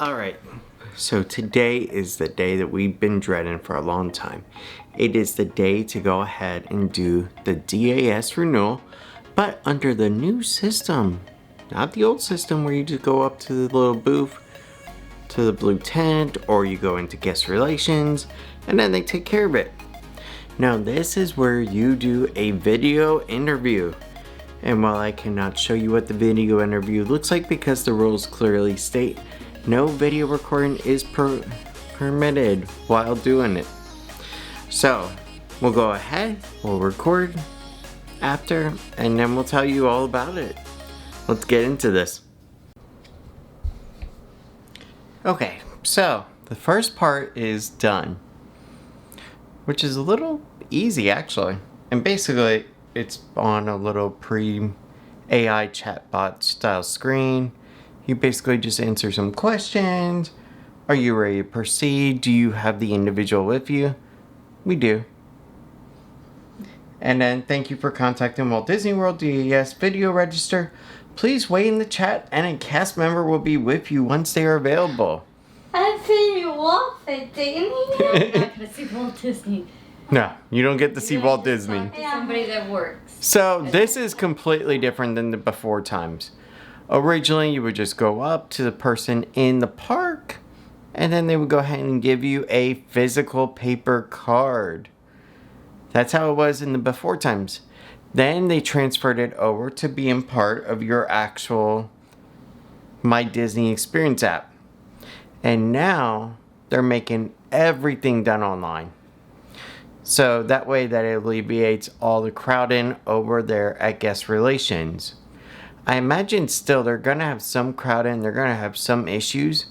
Alright, so today is the day that we've been dreading for a long time. It is the day to go ahead and do the DAS renewal, but under the new system. Not the old system where you just go up to the little booth, to the blue tent, or you go into guest relations, and then they take care of it. Now this is where you do a video interview. And while I cannot show you what the video interview looks like because the rules clearly state no video recording is permitted while doing it. So we'll go ahead, we'll record after, and then we'll tell you all about it. Let's get into this. Okay, so the first part is done, which is a little easy actually. And basically it's on a little pre-AI chatbot style screen. You basically just answer some questions. Are you ready to proceed? Do you have the individual with you? We do. And then thank you for contacting Walt Disney World DAS video register. Please wait in the chat and a cast member will be with you once they are available. I see you Walt Disney. I'm not gonna see Walt Disney. No, you don't get to see Walt Disney. Somebody that works. So this is completely different than the before times. Originally, you would just go up to the person in the park, and then they would go ahead and give you a physical paper card. That's how it was in the before times. Then they transferred it over to being part of your actual My Disney Experience app. And now they're making everything done online. So that way that it alleviates all the crowding over there at guest relations. I imagine still they're going to have some crowding, they're going to have some issues,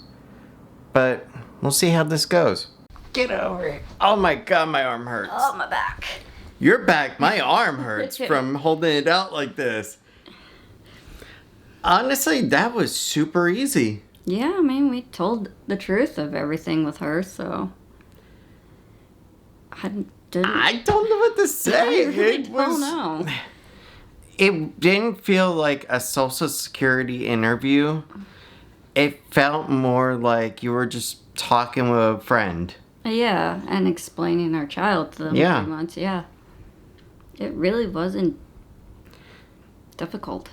but we'll see how this goes. Get over it. Oh my god, my arm hurts. Oh, my back. Your back, my arm hurts from holding it out like this. Honestly, that was super easy. Yeah, I mean, we told the truth of everything with her, so I don't know what to say. I really don't know. It didn't feel like a Social Security interview. It felt more like you were just talking with a friend. Yeah, and explaining our child to them Yeah. 3 months, yeah. It really wasn't difficult.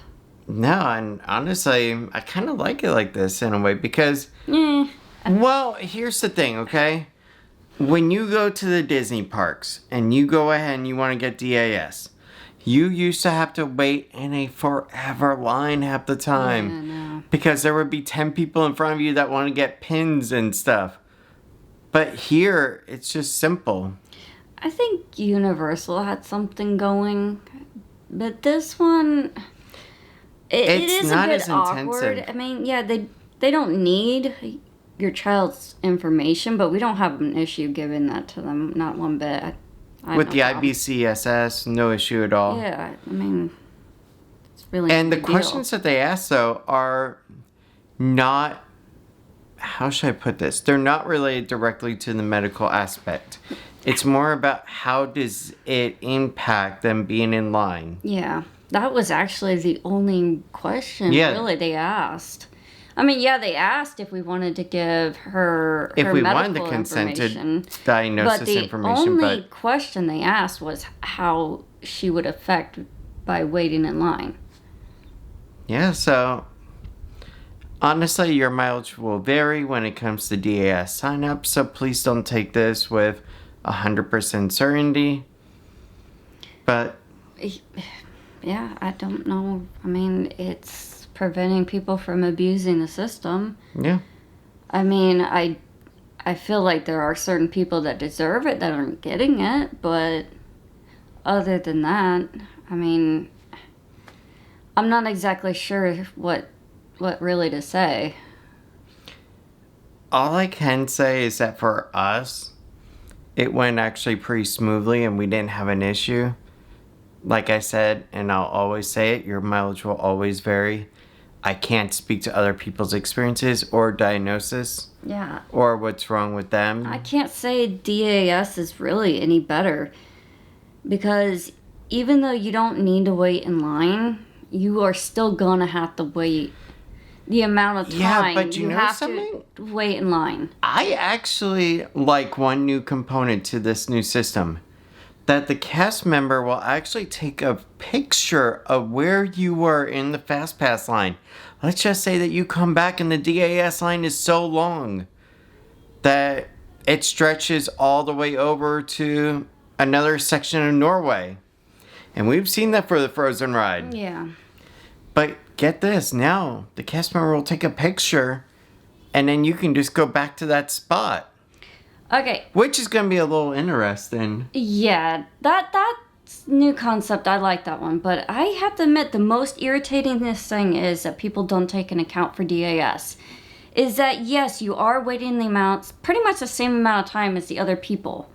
No, and honestly, I kind of like it like this in a way because, Eh. well, here's the thing, okay? When you go to the Disney parks and you go ahead and you want to get DAS, you used to have to wait in a forever line half the time. Yeah, no. Because there would be 10 people in front of you that want to get pins and stuff. But here, it's just simple. I think Universal had something going, but this one, it It's is not a bit as awkward. intensive. I mean, yeah, they don't need your child's information, but we don't have an issue giving that to them, not one bit. I With have the no problem. IBCSS, no issue at all. Yeah, I mean, it's really And no the big questions that they ask, though, are not, how should I put this? They're not related directly to the medical aspect. It's more about how does it impact them being in line. Yeah, that was actually the only question really they asked. I mean, yeah, they asked if we wanted to give her If her we medical wanted the consented information. diagnosis But the information, only question they asked was how she would affect by waiting in line. yeah, so honestly, your mileage will vary when it comes to DAS sign up, so please don't take this with 100% certainty. But Yeah, I don't know. I mean, it's preventing people from abusing the system. yeah, I mean, I feel like there are certain people that deserve it that aren't getting it, but other than that, I mean, I'm not exactly sure what really to say. all I can say is that for us, it went actually pretty smoothly and we didn't have an issue. Like I said, and I'll always say it, your mileage will always vary. I can't speak to other people's experiences or diagnosis Yeah. or what's wrong with them. I can't say DAS is really any better because even though you don't need to wait in line, you are still gonna have to wait the amount of time Yeah, but you know have something? to wait in line. I actually like one new component to this new system. That the cast member will actually take a picture of where you were in the FastPass line. Let's just say that you come back and the DAS line is so long that it stretches all the way over to another section of Norway. And we've seen that for the Frozen ride. Yeah. But get this, now the cast member will take a picture and then you can just go back to that spot. Okay. Which is going to be a little interesting. Yeah, that's new concept. I like that one. But I have to admit, the most irritating this thing is that people don't take an account for DAS. Is that, yes, you are waiting the amounts, pretty much the same amount of time as the other people.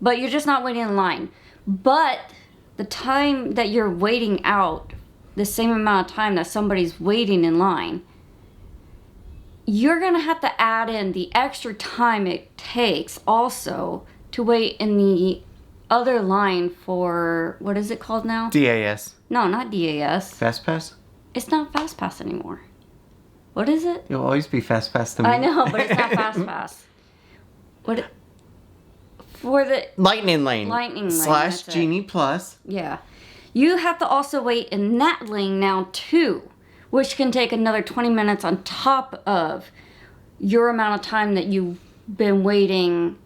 But you're just not waiting in line. But the time that you're waiting out, the same amount of time that somebody's waiting in line, you're going to have to add in the extra time it takes also to wait in the other line for, what is it called now? DAS. No, not DAS. FastPass? It's not FastPass anymore. What is it? It'll always be FastPass to me. I know, but it's not FastPass. For the Lightning Lane. Lightning Lane, Slash that's it. Genie Plus. Yeah. You have to also wait in that lane now too, which can take another 20 minutes on top of your amount of time that you've been waiting.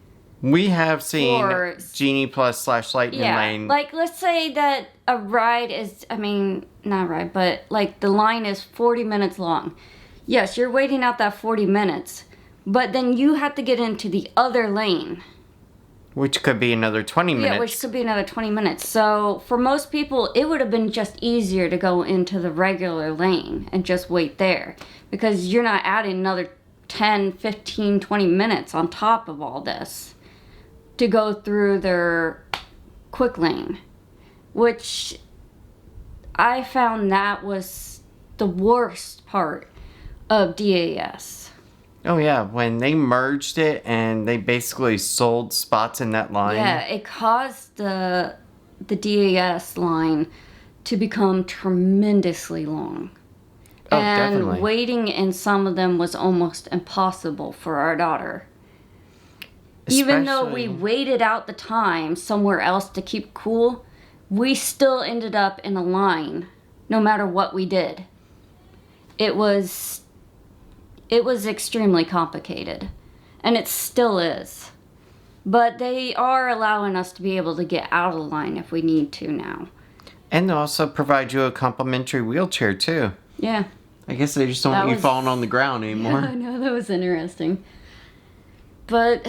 We have seen For- Genie Plus slash Lightning Yeah. Lane. Like, let's say that a ride is, not a ride, but like the line is 40 minutes long. Yes, you're waiting out that 40 minutes, but then you have to get into the other lane. Which could be another 20 minutes. Yeah, which could be another 20 minutes. So for most people, it would have been just easier to go into the regular lane and just wait there. Because you're not adding another 10, 15, 20 minutes on top of all this to go through their quick lane. Which I found that was the worst part of DAS. Oh yeah, when they merged it and they basically sold spots in that line. Yeah, it caused the DAS line to become tremendously long. Oh, and definitely. waiting in some of them was almost impossible for our daughter. Even though we Especially- waited out the time somewhere else to keep cool, we still ended up in a line no matter what we did. It was extremely complicated, and it still is. But they are allowing us to be able to get out of the line if we need to now. And they also provide you a complimentary wheelchair too. Yeah. I guess they just don't That want you was- falling on the ground Yeah, anymore. I know, that was interesting. But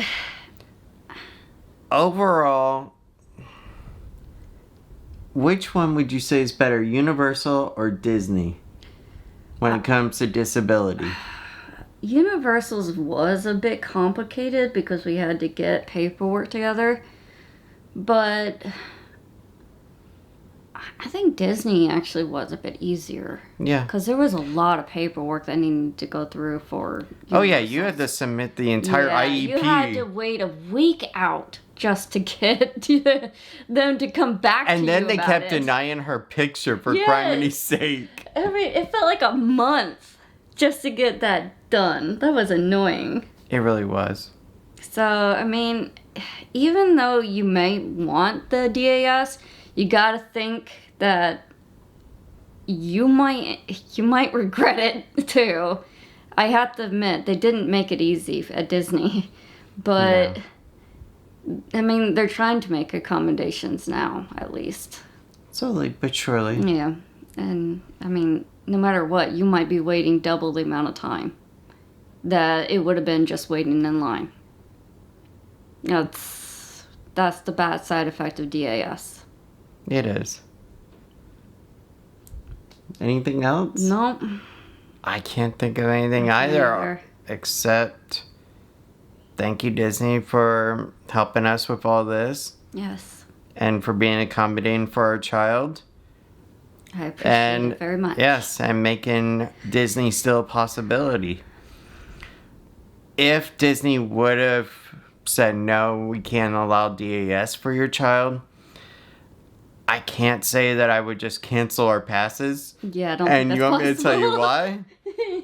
Overall, which one would you say is better, Universal or Disney, when it comes to disability? Universal's was a bit complicated because we had to get paperwork together. But I think Disney actually was a bit easier. Yeah. Because there was a lot of paperwork that needed to go through for Oh yeah, you Universal. had to submit the entire Yeah, IEP. You had to wait a week out just to get to them to come back to you And then they about kept it. denying her picture for Yes. crimini's sake. I mean, it felt like a month just to get that done. That was annoying. It really was. So, I mean, even though you may want the DAS, you gotta think that you might regret it too. I have to admit, they didn't make it easy at Disney. But, I mean, they're trying to make accommodations now, at least. Slowly but surely. Yeah. And, I mean, no matter what, you might be waiting double the amount of time that it would have been just waiting in line. That's the bad side effect of DAS. It is. Anything else? Nope. I can't think of anything I can't either, either. except thank you, Disney, for helping us with all this Yes. and for being accommodating for our child. I appreciate And it very much. yes, and making Disney still a possibility. If Disney would have said no, we can't allow DAS for your child, I can't say that I would just cancel our passes. Yeah, I don't And think you that's want me to tell you possible. why?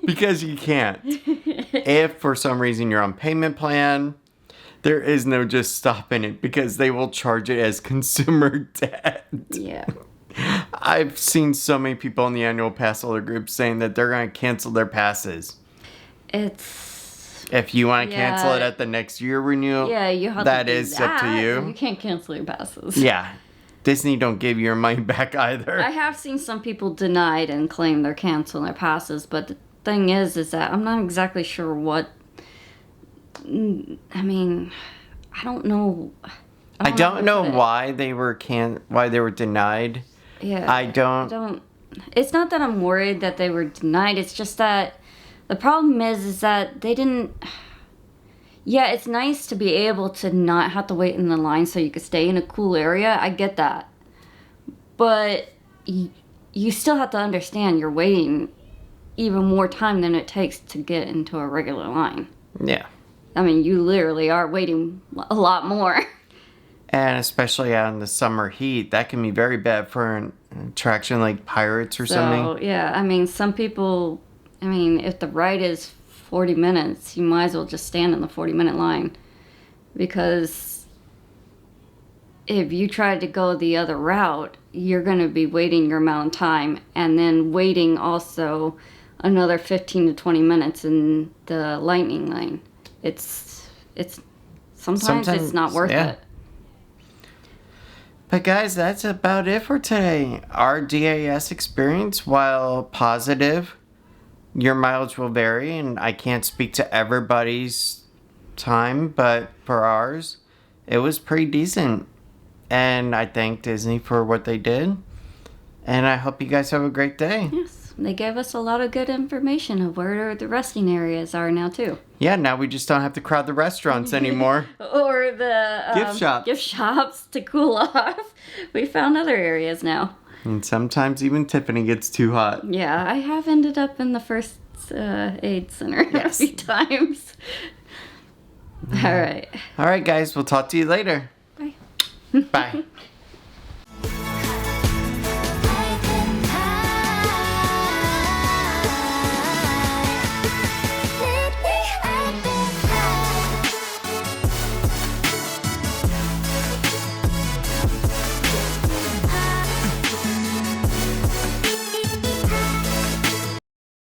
because you can't. If for some reason you're on payment plan, there is no just stopping it because they will charge it as consumer debt. Yeah. I've seen so many people in the annual pass holder group saying that they're going to cancel their passes. If you want to cancel it at the next year renewal, you have that to do is up to that. you. You can't cancel your passes. Yeah. Disney don't give you your money back either. I have seen some people denied and claim they're canceling their passes, but the thing is that I'm not exactly sure what. I mean, I don't know. I don't know why they were denied. Yeah. I don't. It's not that I'm worried that they were denied. It's just that the problem is that they didn't. Yeah, it's nice to be able to not have to wait in the line so you could stay in a cool area. I get that. But you still have to understand you're waiting even more time than it takes to get into a regular line. Yeah. I mean, you literally are waiting a lot more. And especially out in the summer heat, that can be very bad for an attraction like Pirates or something. So, yeah, I mean, some people, if the ride is 40 minutes, you might as well just stand in the 40-minute line. Because if you try to go the other route, you're going to be waiting your amount of time and then waiting also another 15 to 20 minutes in the lightning lane. It's sometimes it's not worth it. But guys, that's about it for today. Our DAS experience, while positive, your mileage will vary, and I can't speak to everybody's time, but for ours, it was pretty decent. And I thank Disney for what they did. And I hope you guys have a great day. Yes. They gave us a lot of good information of where the resting areas are now, too. Yeah, now we just don't have to crowd the restaurants anymore. Or the gift shops to cool off. We found other areas now. And sometimes even Tiffany gets too hot. Yeah, I have ended up in the first aid center a few times. All right. All right, guys. We'll talk to you later. Bye. Bye.